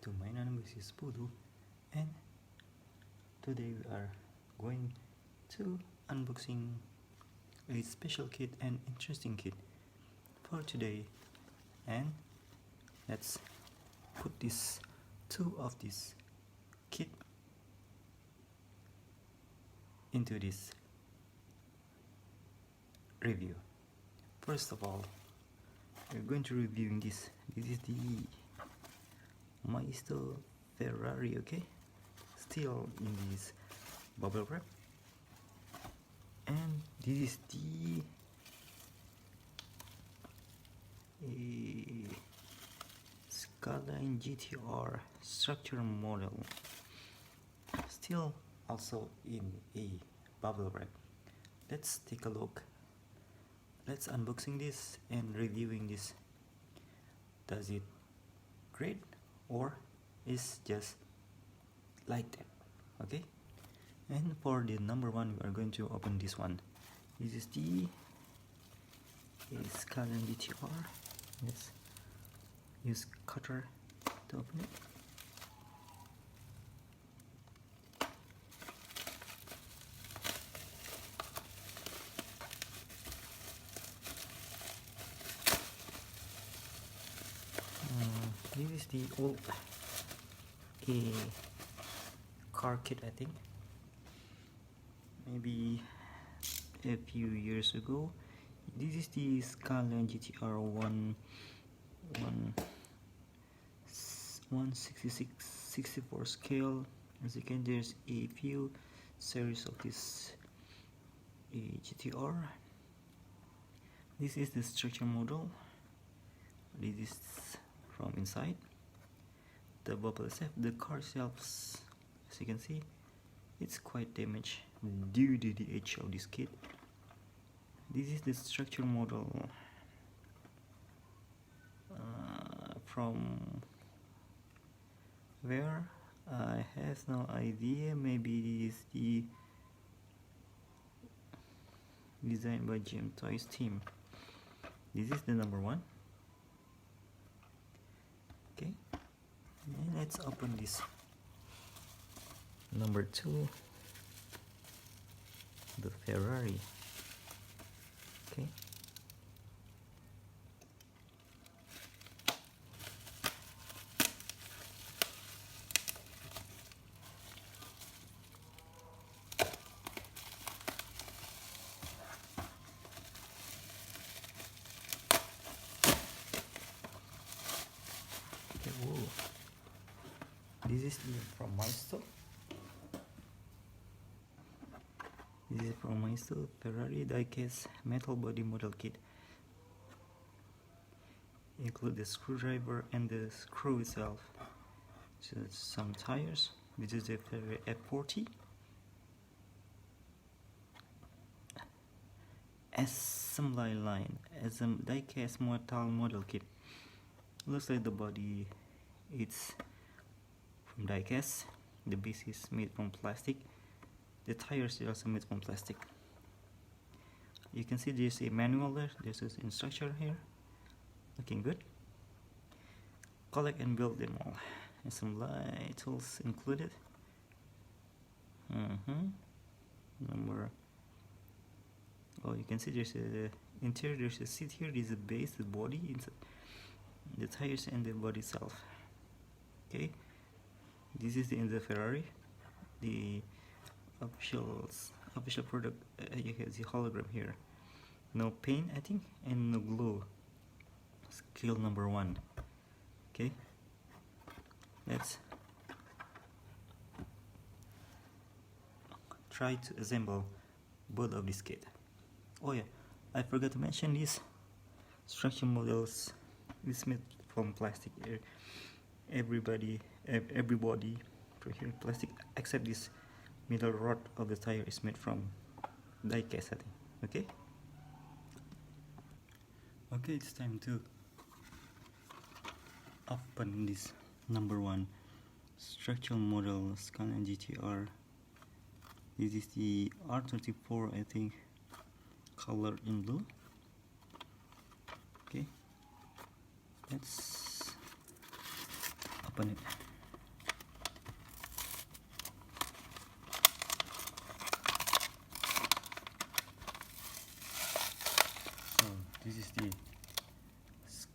back to my name. This is Pudu, and today we are going to unboxing a special kit and interesting kit for today. And let's put two of this kit into this review. First of all, we're going to reviewing this. This is the Maestro Ferrari, okay? Still in this bubble wrap. And this is the Skyline GTR structure model. Still also in a bubble wrap. Let's take a look. Let's unboxing this and reviewing this. Does it great or is just like that? Okay. And for the number one, we are going to open this one. This is the Skyline GTR. Let's use cutter to open it. This is the old car kit, I think. Maybe a few years ago. This is the Skyline GTR 166/64 scale. As you can, there's a few series of this GTR. This is the structure model. This is from inside. The bubble itself, the car itself, as you can see, it's quite damaged due to the age of this kit. This is the structure model from where I have no idea. Maybe this is the designed by GM Toys team. This is the number one. Okay, and let's open this number two, the Ferrari. Okay, whoa. This is from Maestro. This is from Maestro Ferrari diecast metal body model kit. Include the screwdriver and the screw itself. So some tires. This is the Ferrari F40. Assembly line as a diecast metal model kit. Looks like the body it's from diecast. The base is made from plastic. The tires are also made from plastic. You can see there's a manual there. There's an instruction here. Looking good. Collect and build them all. Assembly tools included. Number. Oh, you can see there's a interior. There's a seat here. There's a base, the body, inside the tires, and the body itself. Okay. This is the Ferrari. The official product. You can see hologram here. No paint, I think, and no glue. Skill number one. Okay, let's try to assemble both of this kit. Oh yeah, I forgot to mention this structure models is made from plastic. Everybody for here plastic except this middle rod of the tire is made from diecast, I think. Okay, it's time to open this number one structural model Skyline GTR. This is the R34, I think, color in blue. Okay, let's open it.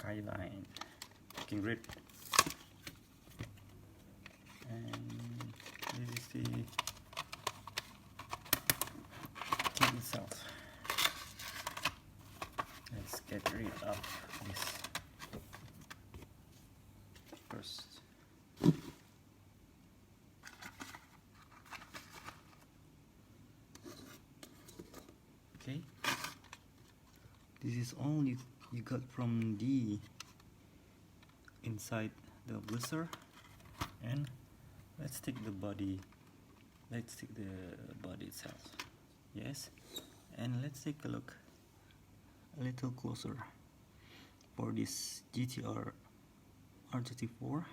Skyline, looking great. And this is the kit itself. Let's get rid of this first. Okay, this is all you got from the inside the blister. And let's take the body. Let's take the body itself. Yes, and let's take a look a little closer for this GTR R34.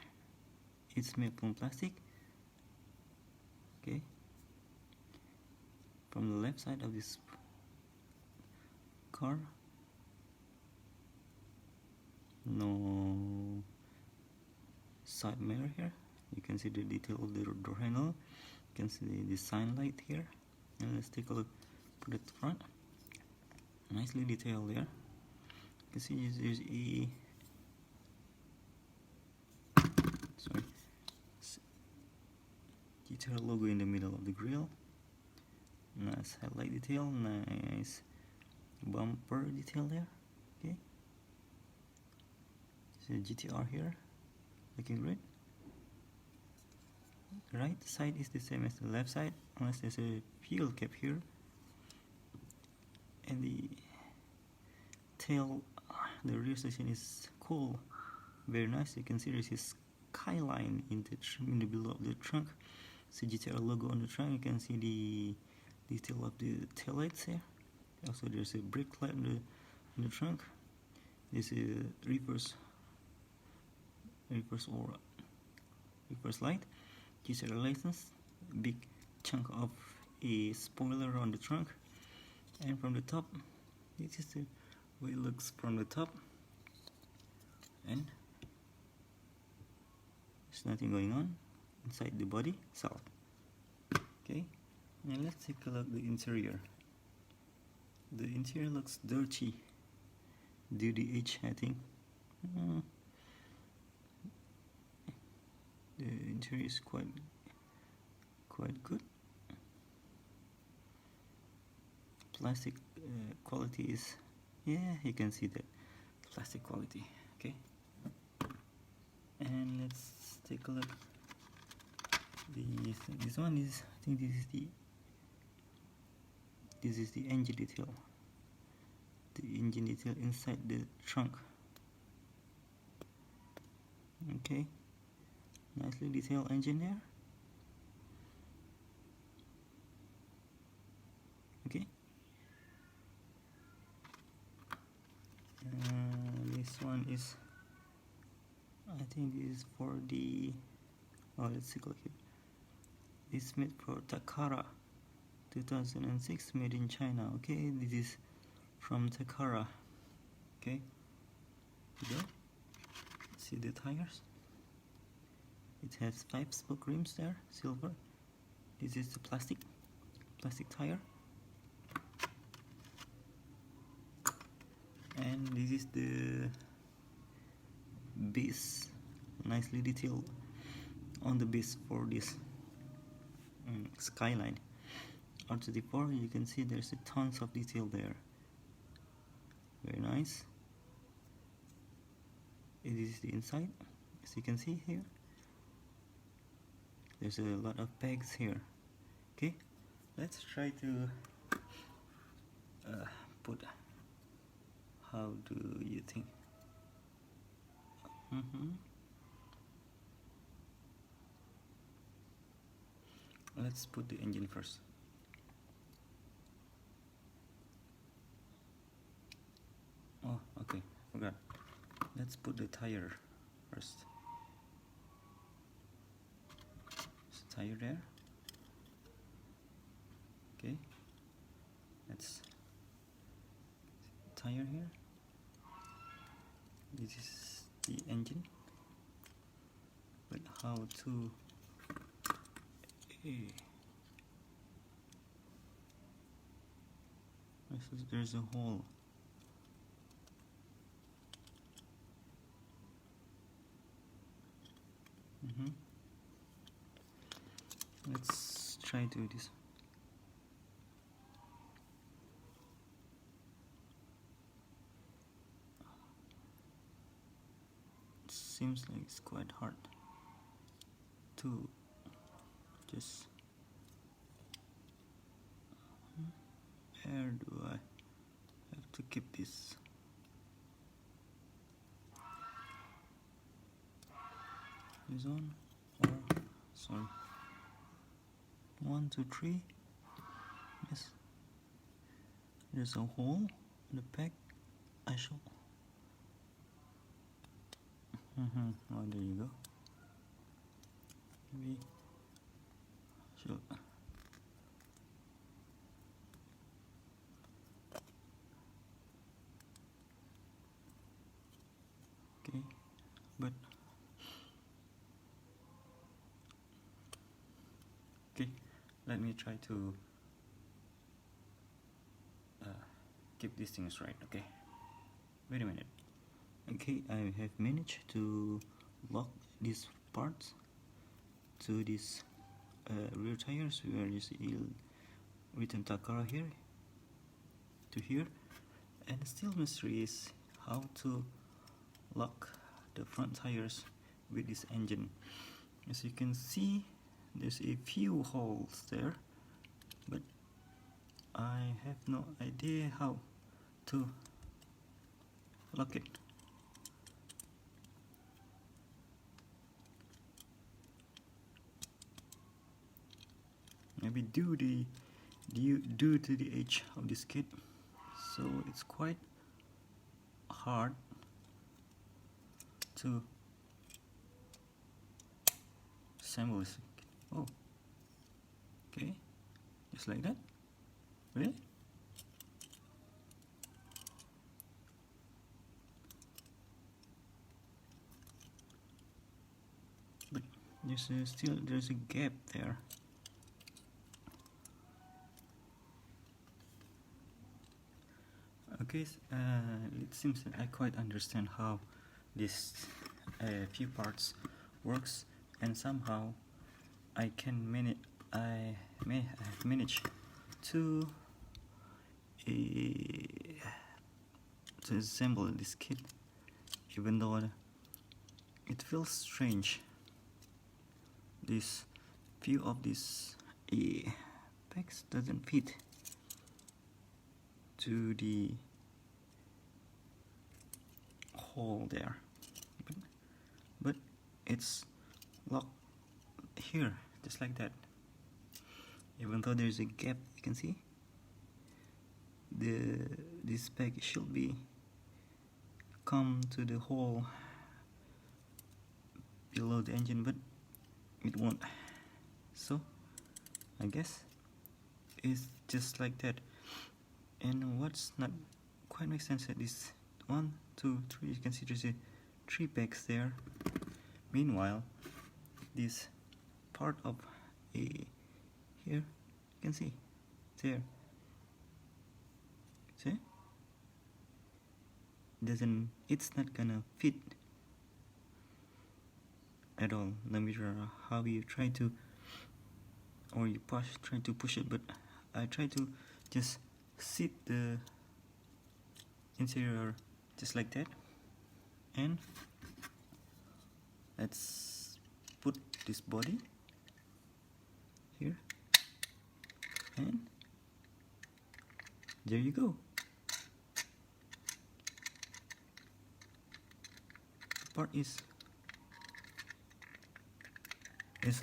It's made from plastic. Okay, from the left side of this car, no side mirror here. You can see the detail of the door handle. You can see the sign light here. And let's take a look for the front. Nicely detailed there. You can see there's a GTR logo in the middle of the grille. Nice headlight detail, nice bumper detail there. Okay, so GTR here, looking great. Right side is the same as the left side, unless there's a fuel cap here. And the tail, the rear section is cool, very nice. You can see there's a skyline in the below of the trunk. See GTR logo on the trunk. You can see the detail of the tail lights here. Also, there's a brake light on the trunk. This is reverse light. GTR license. Big chunk of a spoiler on the trunk. And from the top, this is the way it looks from the top. And there's nothing going on inside the body itself. Okay, now let's take a look at the interior. The interior looks dirty due to the age, I think. The interior is quite good. Plastic quality is, yeah, you can see that plastic quality. Okay, and let's take a look. This one is, I think this is the engine detail. The engine detail inside the trunk. Okay, nicely detailed engine there. Okay, this one is, I think this is for the, oh, let's take a look here. It's made for Takara 2006, made in China. Okay, this is from Takara. Okay, there. See the tires. It has 5-spoke rims there, silver. This is the plastic tire. And this is the base, nicely detailed on the base for this skyline. R34, you can see there's a tons of detail there. Very nice. It is the inside, as you can see here. There's a lot of pegs here. Okay, let's try to put. How do you think? Let's put the engine first. Oh, okay, forgot. Let's put the tire first. There's a tire there. Okay, let's tire here. This is the engine. But how to there's a hole. Let's try to do this. It seems like it's quite hard to just. Where do I have to keep this? This on, or sorry, 1, 2, 3. Yes, there's a hole in the back. I show. Oh, there you go. Maybe should. Okay, but okay, let me try to keep these things right. Okay, wait a minute. Okay, I have managed to lock these parts to these rear tires where you see written Takara here to here, and still mystery is how to lock the front tires with this engine. As you can see, there's a few holes there, but I have no idea how to lock it. Maybe due to the age of this kit, so it's quite hard to assemble this. Oh, okay, just like that. Really? But there's a gap there. Okay, it seems that I quite understand how this few parts works, and somehow I may have managed to assemble this kit, even though it feels strange. This few of these packs doesn't fit to the hole there, but it's locked here just like that. Even though there's a gap, you can see this pack should be come to the hole below the engine, but it won't. So I guess it's just like that. And what's not quite makes sense at this 1, 2, 3, you can see there's a 3 packs there. Meanwhile, this part of here, you can see there. See? It's not gonna fit at all, no matter how you try to, or you try to push it. But I try to just sit the interior just like that, and let's put this body here, and there you go. The part is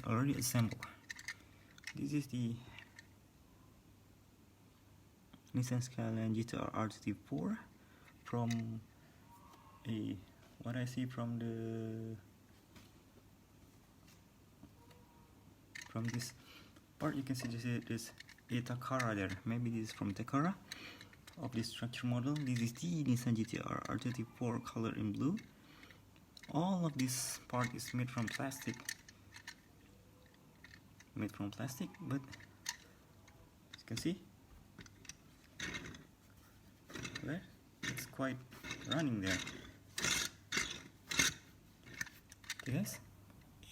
already assembled. This is the Nissan Skyline GTR R34 from what I see from this part. You can see there's a Takara there. Maybe this is from Takara of this structure model. This is the Nissan GTR R34 color in blue. All of this part is made from plastic. But as you can see, there, it's quite running there. Okay guys,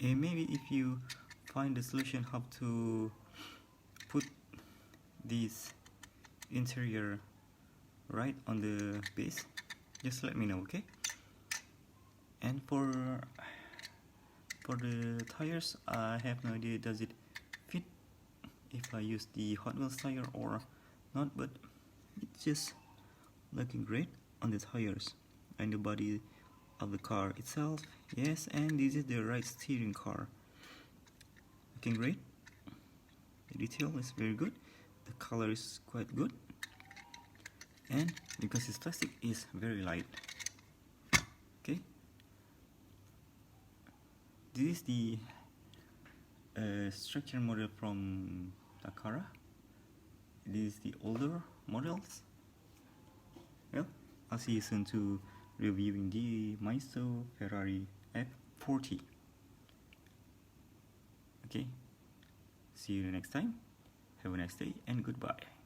And maybe if you find the solution how to put this interior right on the base, just let me know, okay? And for the tires, I have no idea does it fit if I use the Hot Wheels tire or not, but it's just looking great on the tires and the body of the car itself. Yes, and this is the right steering car, looking great. The detail is very good, the color is quite good, and because it's plastic, it's very light. Okay, this is the structure model from Takara. This is the older models. Well, I'll see you soon to reviewing the Maestro Ferrari F40. Okay, see you next time. Have a nice day and goodbye.